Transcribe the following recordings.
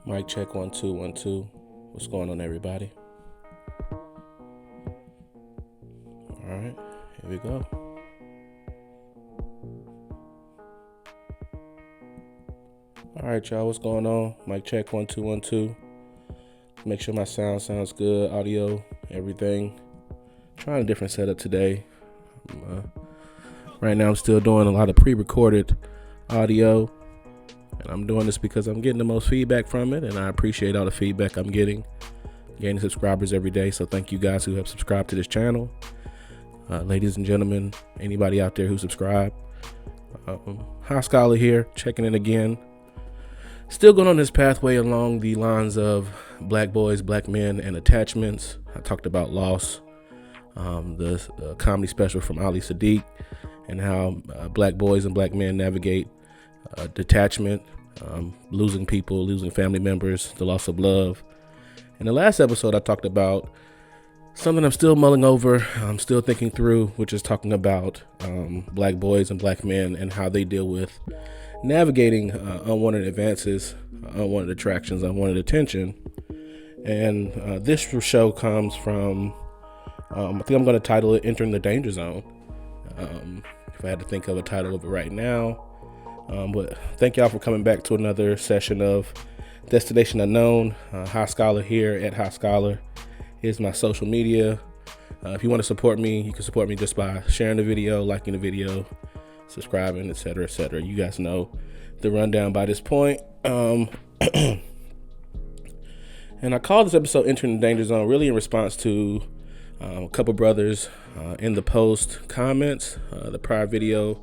Mic check 1 2 1 2. What's going on, everybody? All right, here we go. All right, y'all. What's going on? Mic check 1 2 1 2. Make sure my sound sounds good, audio, everything. Trying a different setup today. Right now, I'm still doing a lot of pre-recorded audio. And I'm doing this because I'm getting the most feedback from it, and I appreciate all the feedback I'm getting. Gaining subscribers every day, so thank you guys who have subscribed to this channel. Ladies and gentlemen, anybody out there who subscribe. HiiiScholar here, checking in again. Still going on this pathway along the lines of black boys, black men, and attachments. I talked about Loss, the comedy special from Ali Sadiq, and how black boys and black men navigate detachment, losing people, losing family members, the loss of love. In the last episode, I talked about something I'm still mulling over, I'm still thinking through, which is talking about black boys and black men and how they deal with navigating unwanted advances, unwanted attractions, unwanted attention. And this show comes from, I think I'm going to title it Entering the Danger Zone. If I had to think of a title of it right now. But thank y'all for coming back to another session of Destination Unknown. HiiiScholar here at HiiiScholar. Here's my social media. If you want to support me, you can support me just by sharing the video, liking the video, subscribing, etc., etc. You guys know the rundown by this point. And I called this episode Entering the Danger Zone really in response to a couple brothers in the post comments, the prior video.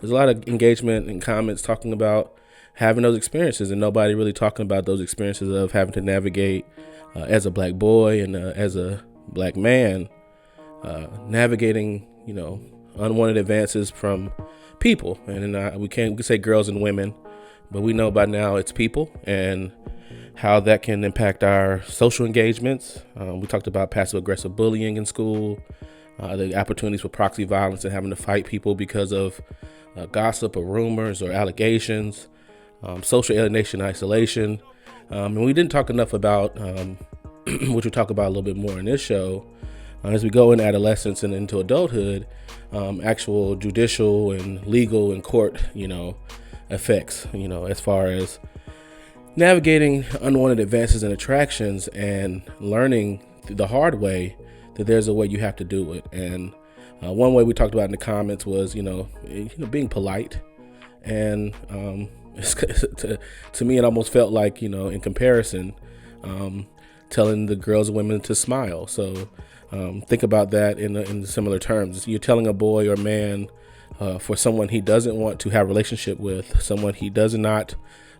There's a lot of engagement and comments talking about having those experiences and nobody really talking about those experiences of having to navigate as a black boy and as a black man, navigating, unwanted advances from people. And we can say girls and women, but we know by now it's people and how that can impact our social engagements. We talked about passive aggressive bullying in school, the opportunities for proxy violence and having to fight people because of gossip or rumors or allegations, social alienation, isolation. And we didn't talk enough about, which we'll talk about a little bit more in this show, as we go in adolescence and into adulthood, actual judicial and legal and court, effects, as far as navigating unwanted advances and attractions and learning the hard way that there's a way you have to do it. And one way we talked about in the comments was, being polite. And to me, it almost felt like, in comparison, telling the girls and women to smile. So think about that in similar terms. You're telling a boy or man for someone he doesn't want to have a relationship with, someone he does not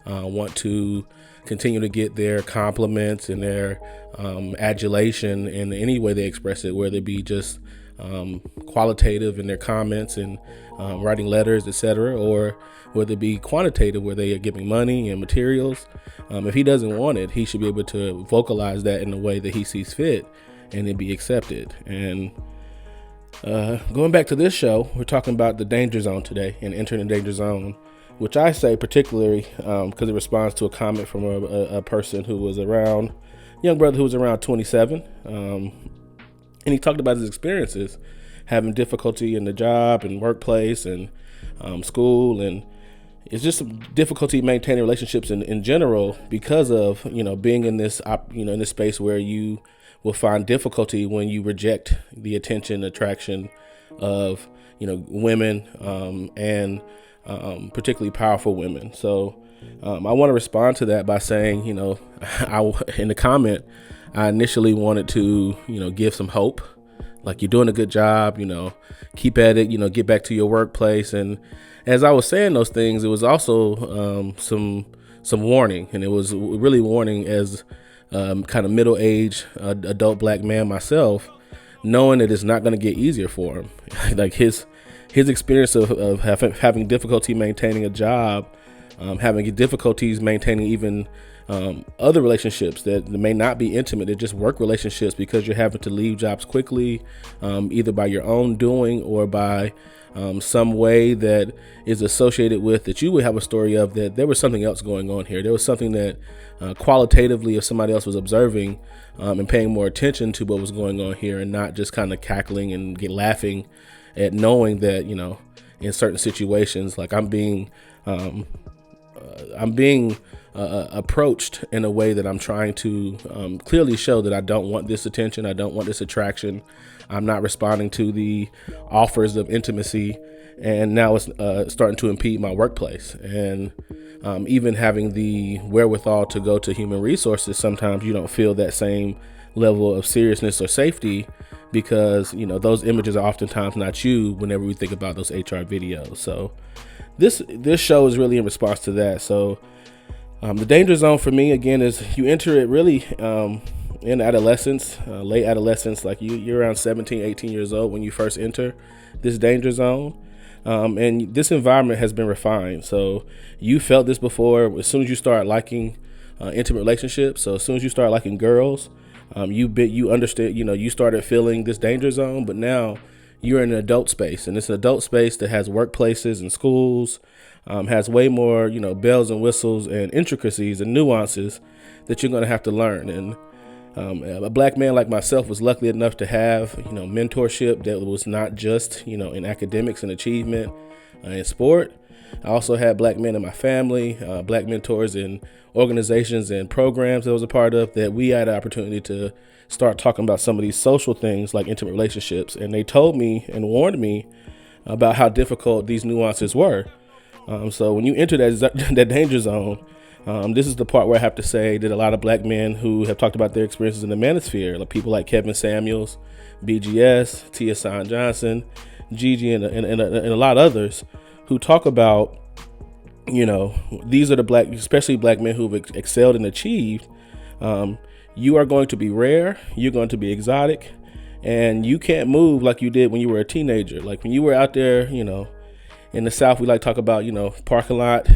want to continue to get their compliments and their adulation in any way they express it, whether it be just qualitative in their comments and writing letters, etc., or whether it be quantitative where they are giving money and materials. If he doesn't want it, he should be able to vocalize that in a way that he sees fit and it be accepted. And going back to this show, we're talking about the danger zone today and entering the danger zone, which I say particularly because it responds to a comment from a person who was around, young brother who was around 27. And he talked about his experiences, having difficulty in the job and workplace and school. And it's just some difficulty maintaining relationships in general because of, being in this, in this space where you will find difficulty when you reject the attention, attraction of, women and particularly powerful women. So I want to respond to that by saying, in the comment, I initially wanted to, give some hope, like you're doing a good job, keep at it, get back to your workplace. And as I was saying those things, it was also some warning, and it was really warning as kind of middle-aged adult black man myself, knowing that it's not going to get easier for him. Like his experience of having difficulty maintaining a job, having difficulties maintaining even other relationships that may not be intimate. They're just work relationships because you're having to leave jobs quickly, either by your own doing or by some way that is associated with that you would have a story of that there was something else going on here. There was something that qualitatively, if somebody else was observing and paying more attention to what was going on here and not just kind of cackling and laughing at knowing that, in certain situations, like I'm being approached in a way that I'm trying to clearly show that I don't want this attention. I don't want this attraction. I'm not responding to the offers of intimacy. And now it's starting to impede my workplace. And even having the wherewithal to go to human resources, sometimes you don't feel that same level of seriousness or safety because, those images are oftentimes not you whenever we think about those HR videos. So this show is really in response to that. So the danger zone for me, again, is you enter it really in adolescence, late adolescence, like you're around 17, 18 years old when you first enter this danger zone. And this environment has been refined. So you felt this before. As soon as you start liking intimate relationships, so as soon as you start liking girls, you understood, you started feeling this danger zone, but now you're in an adult space, and it's an adult space that has workplaces and schools, has way more, bells and whistles and intricacies and nuances that you're going to have to learn. And a black man like myself was lucky enough to have, mentorship that was not just, in academics and achievement in sport. I also had black men in my family, black mentors in organizations and programs that I was a part of, that we had an opportunity to start talking about some of these social things like intimate relationships. And they told me and warned me about how difficult these nuances were. So when you enter that danger zone, this is the part where I have to say that a lot of black men who have talked about their experiences in the manosphere, like people like Kevin Samuels, BGS, T. Hasan Johnson, Gigi, and a lot of others who talk about, these are the especially black men who've excelled and achieved. You are going to be rare. You're going to be exotic, and you can't move like you did when you were a teenager. Like when you were out there, in the South, we like to talk about, parking lot,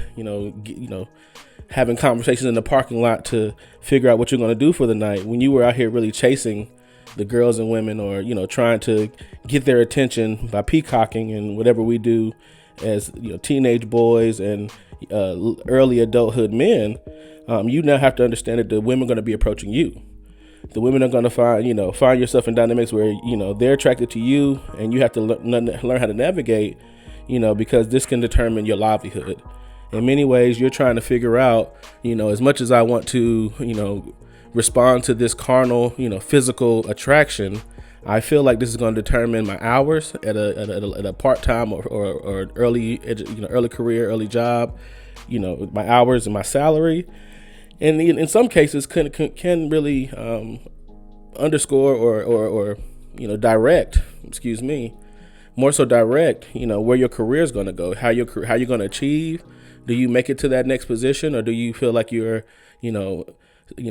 having conversations in the parking lot to figure out what you're going to do for the night. When you were out here really chasing the girls and women, or, trying to get their attention by peacocking and whatever we do as, teenage boys and early adulthood men, you now have to understand that the women are going to be approaching you. The women are going to find yourself in dynamics where, they're attracted to you, and you have to learn how to navigate, because this can determine your livelihood. In many ways, you're trying to figure out, as much as I want to, respond to this carnal, physical attraction, I feel like this is going to determine my hours at a part-time or early career, early job, my hours and my salary. And in some cases can really underscore or direct, more so direct, where your career is going to go, how you're going to achieve. Do you make it to that next position, or do you feel like you're,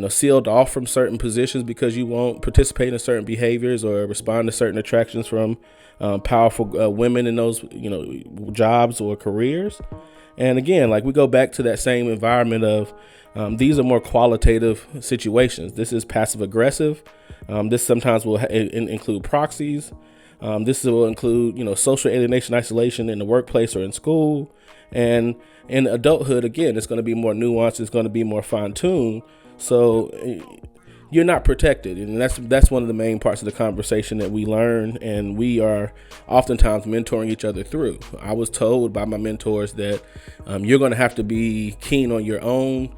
sealed off from certain positions because you won't participate in certain behaviors or respond to certain attractions from powerful women in those, jobs or careers? And again, like we go back to that same environment of these are more qualitative situations. This is passive aggressive. This sometimes will include proxies. This will include, social alienation, isolation in the workplace or in school. And in adulthood, again, it's going to be more nuanced. It's going to be more fine-tuned. So you're not protected. And that's one of the main parts of the conversation that we learn, and we are oftentimes mentoring each other through. I was told by my mentors that you're going to have to be keen on your own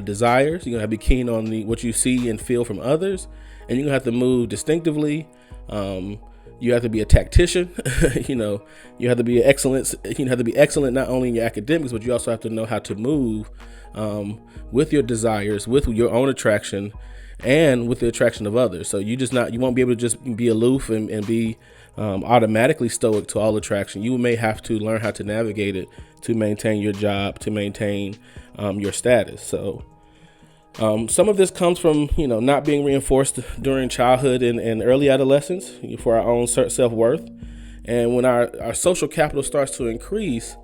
desires. You're going to have to be keen on what you see and feel from others. And you're going to have to move distinctively. You have to be a tactician. You have to be excellent. You have to be excellent not only in your academics, but you also have to know how to move with your desires, with your own attraction, and with the attraction of others. So you won't be able to just be aloof and be automatically stoic to all attraction. You may have to learn how to navigate it to maintain your job, to maintain your status. So some of this comes from, not being reinforced during childhood and early adolescence for our own self-worth. And when our social capital starts to increase,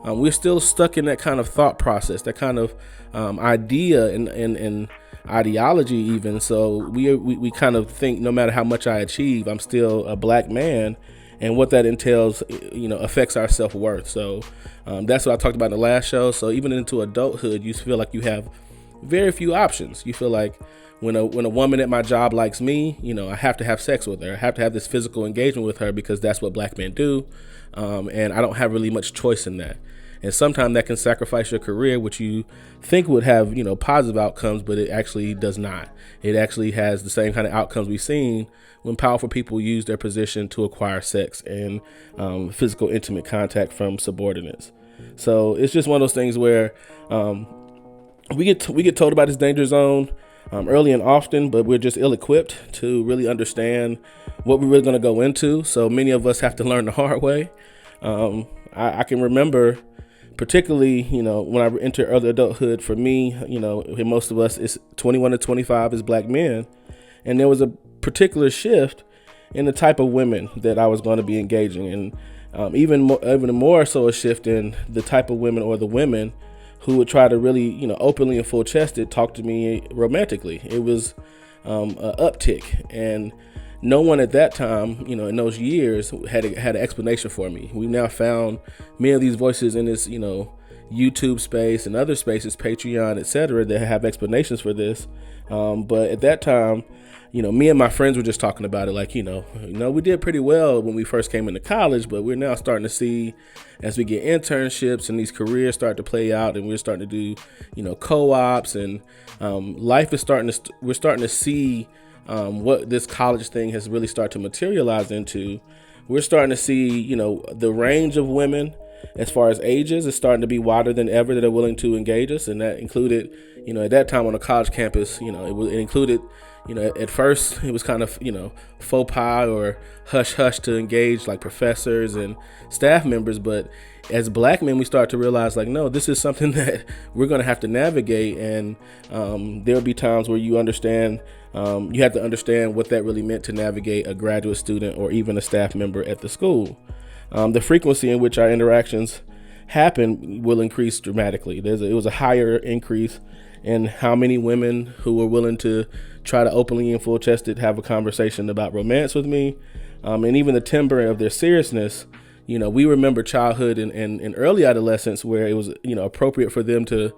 we're still stuck in that kind of thought process, that kind of idea and ideology even. So we kind of think no matter how much I achieve, I'm still a black man, and what that entails, affects our self-worth. So that's what I talked about in the last show. So even into adulthood, you feel like you have very few options. You feel like when a woman at my job likes me, I have to have sex with her. I have to have this physical engagement with her because that's what black men do. And I don't have really much choice in that. And sometimes that can sacrifice your career, which you think would have, positive outcomes, but it actually does not. It actually has the same kind of outcomes we've seen when powerful people use their position to acquire sex and physical intimate contact from subordinates. So it's just one of those things where we get told about this danger zone early and often, but we're just ill-equipped to really understand what we're really going to go into. So many of us have to learn the hard way. I can remember, particularly, when I enter early adulthood, for me, most of us is 21 to 25 as black men. And there was a particular shift in the type of women that I was going to be engaging in. Even more so a shift in the type of women, or the women who would try to really, openly and full chested talk to me romantically. It was an uptick, and no one at that time, in those years had an explanation for me. We've now found many of these voices in this, YouTube space and other spaces, Patreon, etc., that have explanations for this. But at that time, me and my friends were just talking about it like, we did pretty well when we first came into college, but we're now starting to see, as we get internships and these careers start to play out, and we're starting to do, co-ops, and life is we're starting to see what this college thing has really started to materialize into. We're starting to see, the range of women as far as ages is starting to be wider than ever that are willing to engage us. And that included, at that time on a college campus, it included, at first it was kind of, faux pas or hush hush to engage like professors and staff members. But as black men, we start to realize like, no, this is something that we're going to have to navigate. And there'll be times where you understand, you have to understand what that really meant to navigate a graduate student or even a staff member at the school. The frequency in which our interactions happen will increase dramatically. It was a higher increase in how many women who were willing to try to openly and full chested have a conversation about romance with me, and even the timbre of their seriousness. We remember childhood and early adolescence where it was, appropriate for them to,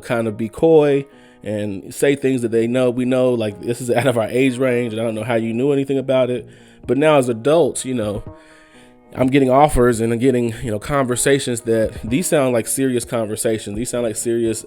kind of be coy and say things that we know, like this is out of our age range, and I don't know how you knew anything about it. But now as adults, I'm getting offers and I'm getting, conversations that these sound like serious conversations. These sound like serious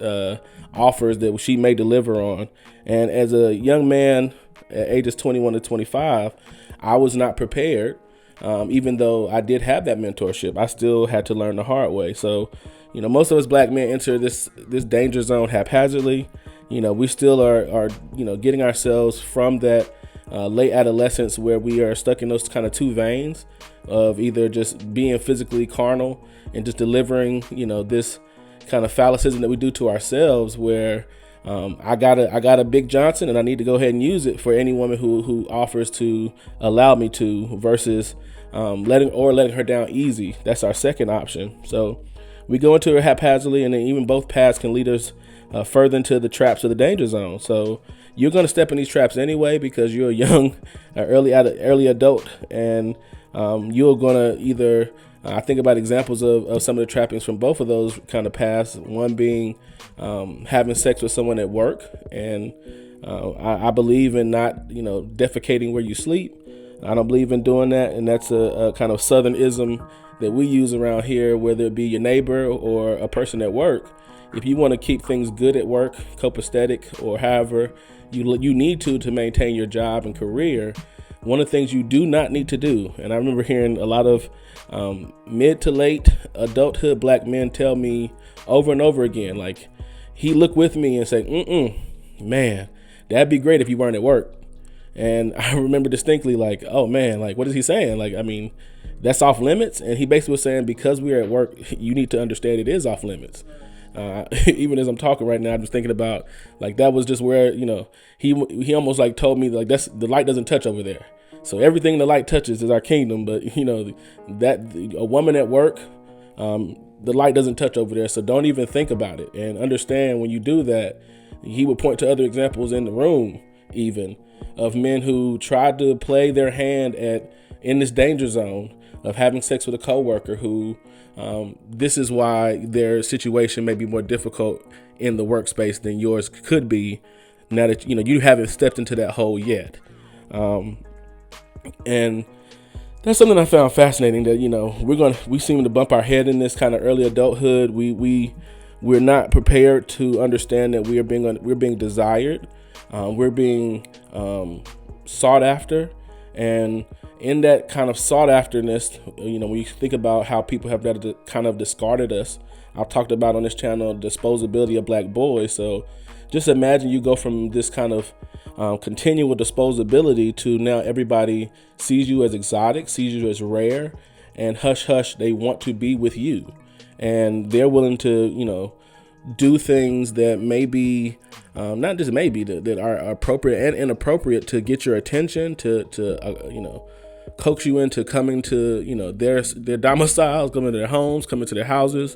offers that she may deliver on. And as a young man at ages 21 to 25, I was not prepared. Even though I did have that mentorship, I still had to learn the hard way. So, most of us black men enter this danger zone haphazardly. We still are getting ourselves from that late adolescence where we are stuck in those kind of two veins of either just being physically carnal and just delivering, this kind of phallicism that we do to ourselves, where I got a big Johnson and I need to go ahead and use it for any woman who offers to allow me to, versus letting her down easy. That's our second option. So we go into it haphazardly, and then even both paths can lead us further into the traps of the danger zone. So you're going to step in these traps anyway because you're a young, early adult, and you're going to either, I think about examples of some of the trappings from both of those kind of paths. One being having sex with someone at work, and I believe in not, defecating where you sleep. I don't believe in doing that, and that's a kind of Southernism that we use around here, whether it be your neighbor or a person at work. If you want to keep things good at work, copacetic, or however you need to maintain your job and career, one of the things you do not need to do, and I remember hearing a lot of mid to late adulthood black men tell me over and over again, like, he look with me and say, man, that'd be great if you weren't at work. And I remember distinctly like, oh man, like, what is he saying? Like, I mean, that's off limits. And he basically was saying, because we're at work, you need to understand it is off limits. Even as I'm talking right now, I'm just thinking about, like, that was just where, he almost like told me, like, that's, the light doesn't touch over there. So everything the light touches is our kingdom. But, that a woman at work, the light doesn't touch over there. So don't even think about it, and understand when you do that, he would point to other examples in the room, even of men who tried to play their hand in this danger zone of having sex with a coworker who, this is why their situation may be more difficult in the workspace than yours could be, now that you haven't stepped into that hole yet. And that's something I found fascinating, that we seem to bump our head in this kind of early adulthood. We're not prepared to understand that we're being desired, we're being sought after, and in that kind of sought afterness, when you think about how people have kind of discarded us. I've talked about on this channel disposability of black boys. So just imagine you go from this kind of continual disposability to now everybody sees you as exotic, sees you as rare, and hush hush, they want to be with you, and they're willing to do things that maybe not just maybe that are appropriate and inappropriate to get your attention, to coax you into coming to their domiciles, coming to their homes, coming to their houses,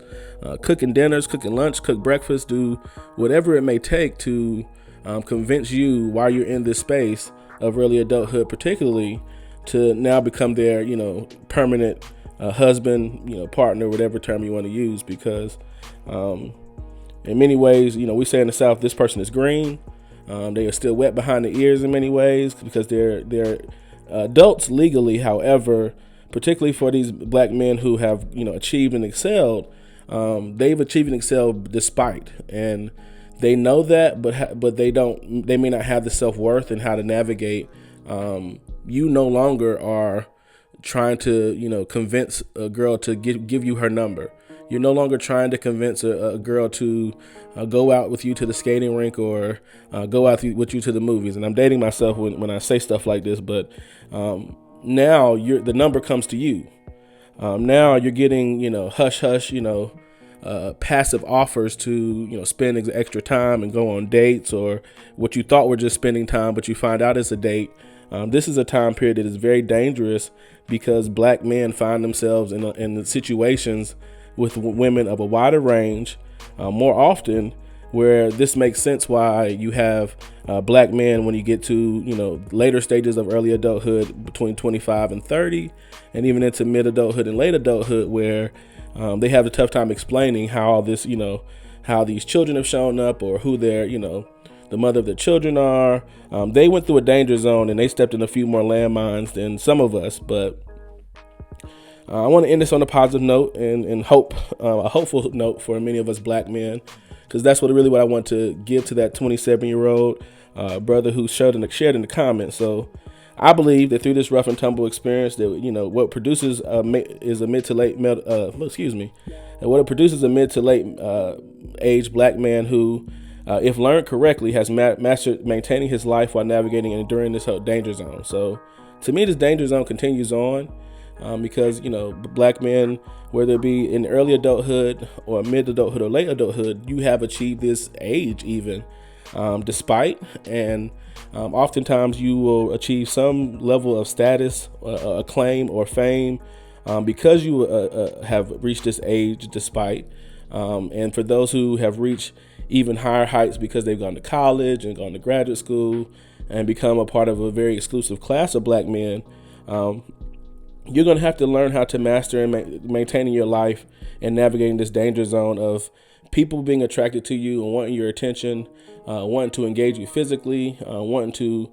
cooking dinners, cooking lunch, cook breakfast, do whatever it may take to convince you while you're in this space of early adulthood, particularly, to now become their permanent husband, partner, whatever term you want to use, because in many ways, we say in the South, this person is green. They are still wet behind the ears in many ways because they're adults legally. However, particularly for these black men who have achieved and excelled, they've achieved and excelled despite, and they know that, but they may not have the self-worth and how to navigate. You no longer are trying to convince a girl to give you her number. You're no longer trying to convince a girl to go out with you to the skating rink or go out with you to the movies. And I'm dating myself when I say stuff like this, but now the number comes to you. Now you're getting, hush hush, passive offers to, spend extra time and go on dates, or what you thought were just spending time, but you find out it's a date. This is a time period that is very dangerous because black men find themselves in situations with women of a wider range, more often, where this makes sense why you have black men when you get to later stages of early adulthood between 25 and 30, and even into mid adulthood and late adulthood, where they have a tough time explaining how all this, how these children have shown up, or who their the mother of their children are. They went through a danger zone and they stepped in a few more landmines than some of us, but I want to end this on a positive note and hope, a hopeful note for many of us black men, because that's what I want to give to that 27-year-old brother who shared in the comments. So I believe that through this rough and tumble experience, that what produces is a mid to late age black man who, if learned correctly, has mastered maintaining his life while navigating and enduring this whole danger zone. So to me, this danger zone continues on. Because black men, whether it be in early adulthood or mid adulthood or late adulthood, you have achieved this age even despite, and oftentimes you will achieve some level of status, acclaim, or fame because you have reached this age despite. And for those who have reached even higher heights because they've gone to college and gone to graduate school and become a part of a very exclusive class of black men, you're going to have to learn how to master and maintaining your life and navigating this danger zone of people being attracted to you and wanting your attention, wanting to engage you physically, wanting to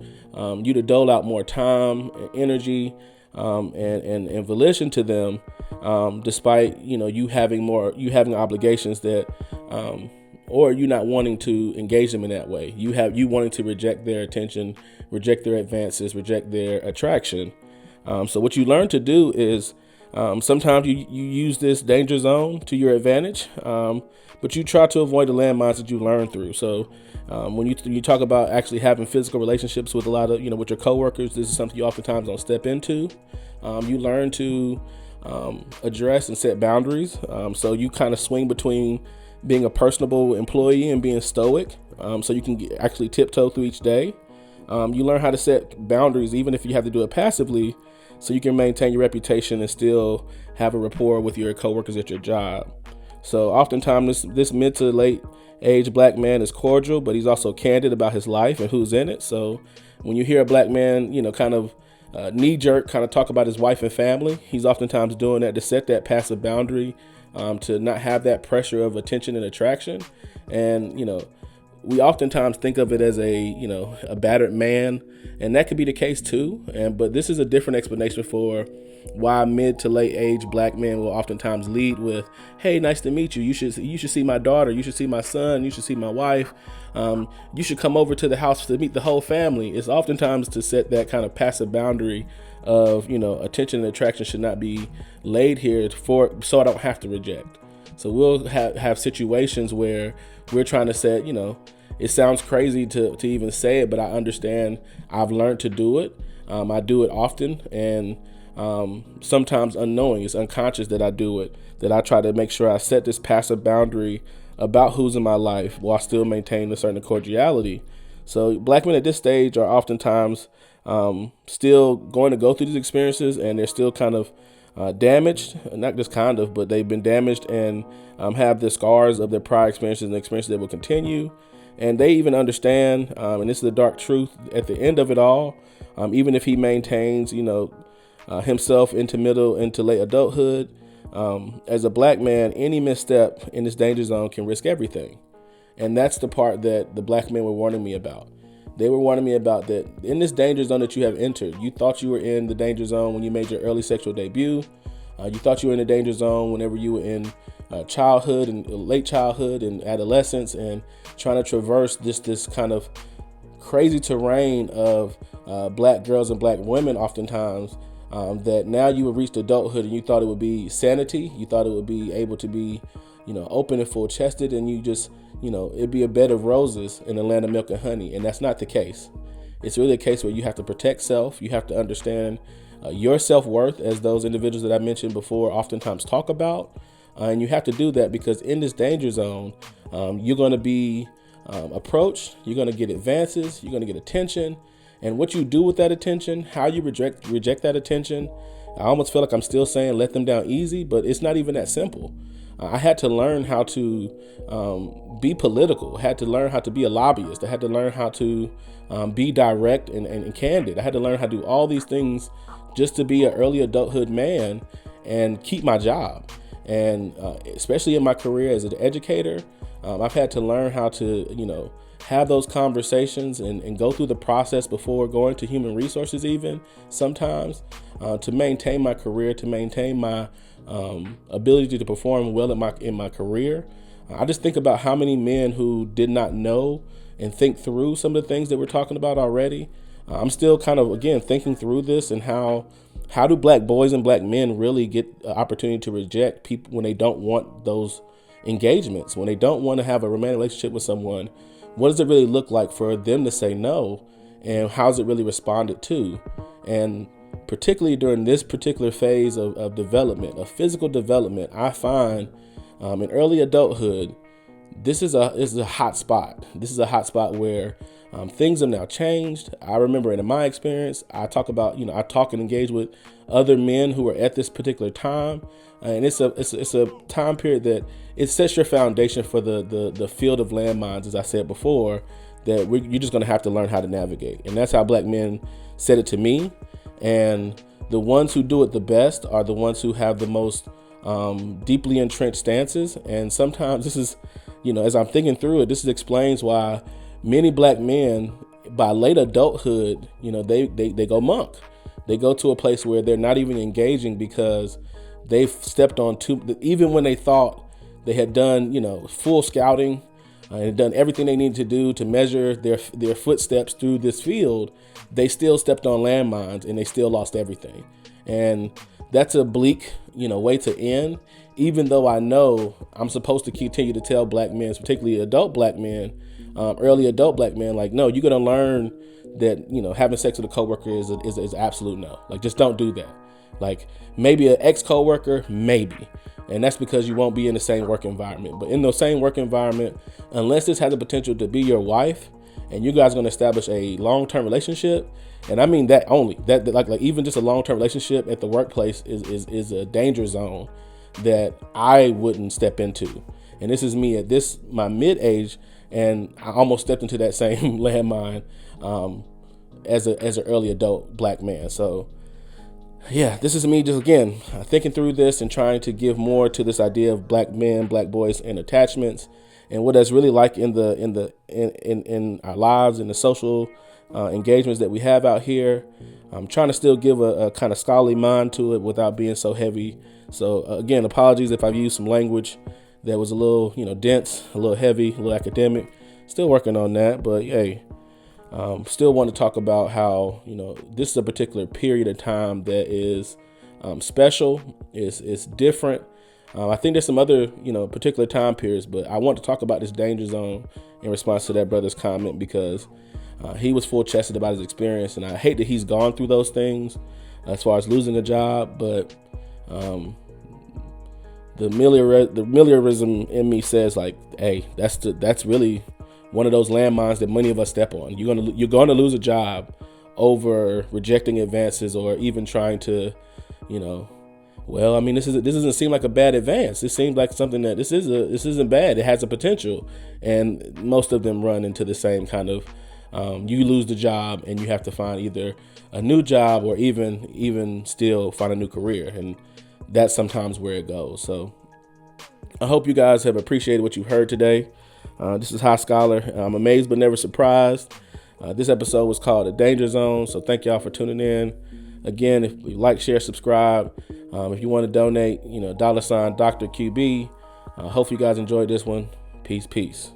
you to dole out more time, energy, and volition to them, despite you having obligations that, or you not wanting to engage them in that way. You wanting to reject their attention, reject their advances, reject their attraction. So what you learn to do is sometimes you use this danger zone to your advantage, but you try to avoid the landmines that you learn through. So when you talk about actually having physical relationships with a lot of, with your coworkers, this is something you oftentimes don't step into. You learn to address and set boundaries. So you kind of swing between being a personable employee and being stoic, so you can actually tiptoe through each day. You learn how to set boundaries, even if you have to do it passively, so you can maintain your reputation and still have a rapport with your coworkers at your job. So oftentimes this mid to late age black man is cordial, but he's also candid about his life and who's in it. So when you hear a black man, kind of knee jerk kind of talk about his wife and family, he's oftentimes doing that to set that passive boundary, to not have that pressure of attention and attraction. And, we oftentimes think of it as a battered man, and that could be the case too. But this is a different explanation for why mid to late age black men will oftentimes lead with, "Hey, nice to meet you. You should see my daughter. You should see my son. You should see my wife. You should come over to the house to meet the whole family." It's oftentimes to set that kind of passive boundary of, attention and attraction should not be laid here so I don't have to reject. So we'll have situations where we're trying to set, it sounds crazy to even say it, but I understand. I've learned to do it. I do it often, and sometimes unknowing. It's unconscious that I do it, that I try to make sure I set this passive boundary about who's in my life while still maintaining a certain cordiality. So black men at this stage are oftentimes still going to go through these experiences, and they're still kind of damaged, not just kind of, but they've been damaged and have the scars of their prior experiences and experiences that will continue. And they even understand, and this is the dark truth at the end of it all, even if he maintains, himself into late adulthood, as a black man, any misstep in this danger zone can risk everything. And that's the part that the black men were warning me about. They were warning me about that in this danger zone that you have entered. You thought you were in the danger zone when you made your early sexual debut. You thought you were in the danger zone whenever you were in childhood and late childhood and adolescence, and trying to traverse this kind of crazy terrain of black girls and black women oftentimes, that now you have reached adulthood and you thought it would be sanity. You thought it would be able to be, open and full chested, and you just, it'd be a bed of roses in a land of milk and honey. And that's not the case. It's really a case where you have to protect self. You have to understand your self-worth, as those individuals that I mentioned before oftentimes talk about. And you have to do that because in this danger zone, you're going to be approached, you're going to get advances, you're going to get attention. And what you do with that attention, how you reject that attention, I almost feel like I'm still saying let them down easy, but it's not even that simple. I had to learn how to be political. I had to learn how to be a lobbyist. I had to learn how to be direct and candid. I had to learn how to do all these things just to be an early adulthood man and keep my job. And especially in my career as an educator, I've had to learn how to, have those conversations and go through the process before going to human resources, even sometimes, to maintain my career, to maintain my ability to perform well in my career. I just think about how many men who did not know and think through some of the things that we're talking about already. I'm still kind of, again, thinking through this and how do black boys and black men really get an opportunity to reject people when they don't want those engagements, when they don't want to have a romantic relationship with someone. What does it really look like for them to say no, and how's it really responded to? And particularly during this particular phase of development, of physical development, I find in early adulthood, this is a hot spot. This is a hot spot where things have now changed. I remember in my experience, I talk about, I talk and engage with other men who are at this particular time. And it's a time period that it sets your foundation for the field of landmines, as I said before, that you're just going to have to learn how to navigate. And that's how black men said it to me. And the ones who do it the best are the ones who have the most deeply entrenched stances. And sometimes this is, as I'm thinking through it, this explains why many black men by late adulthood, they go monk. They go to a place where they're not even engaging because they've stepped on even when they thought they had done, full scouting and done everything they needed to do to measure their footsteps through this field, they still stepped on landmines and they still lost everything. And that's a bleak, way to end, even though I know I'm supposed to continue to tell black men, particularly adult black men, early adult black men, like, no, you're going to learn that, having sex with a coworker is absolute no. Like, just don't do that. Like, maybe an ex-coworker, maybe. And that's because you won't be in the same work environment. But in the same work environment, unless this has the potential to be your wife and you guys are going to establish a long-term relationship, and I mean that only, that like even just a long-term relationship at the workplace is a danger zone. that I wouldn't step into. And this is me at my mid age, and I almost stepped into that same landmine as an early adult black man. So yeah, this is me just again thinking through this and trying to give more to this idea of black men, black boys, and attachments, and what that's really like in our lives and the social engagements that we have out here. I'm trying to still give a kind of scholarly mind to it without being so heavy. So again, apologies if I've used some language that was a little, dense, a little heavy, a little academic. Still working on that, but hey, still want to talk about how, this is a particular period of time that is special, is different. I think there's some other, particular time periods, but I want to talk about this danger zone in response to that brother's comment, because he was full chested about his experience, and I hate that he's gone through those things as far as losing a job, but the meliorism in me says, like, hey, that's really one of those landmines that many of us step on. You're gonna lose a job over rejecting advances, or even trying to, this doesn't seem like a bad advance. This seems like something that this isn't bad. It has a potential, and most of them run into the same kind of. You lose the job and you have to find either a new job or even still find a new career, and that's sometimes where it goes. So I hope you guys have appreciated what you've heard today. This is HiiiScholar. I'm amazed but never surprised. This episode was called The Danger Zone, so thank y'all for tuning in. Again, if you like, share, subscribe. If you want to donate, $DoctorQB. Hopefully you guys enjoyed this one. Peace.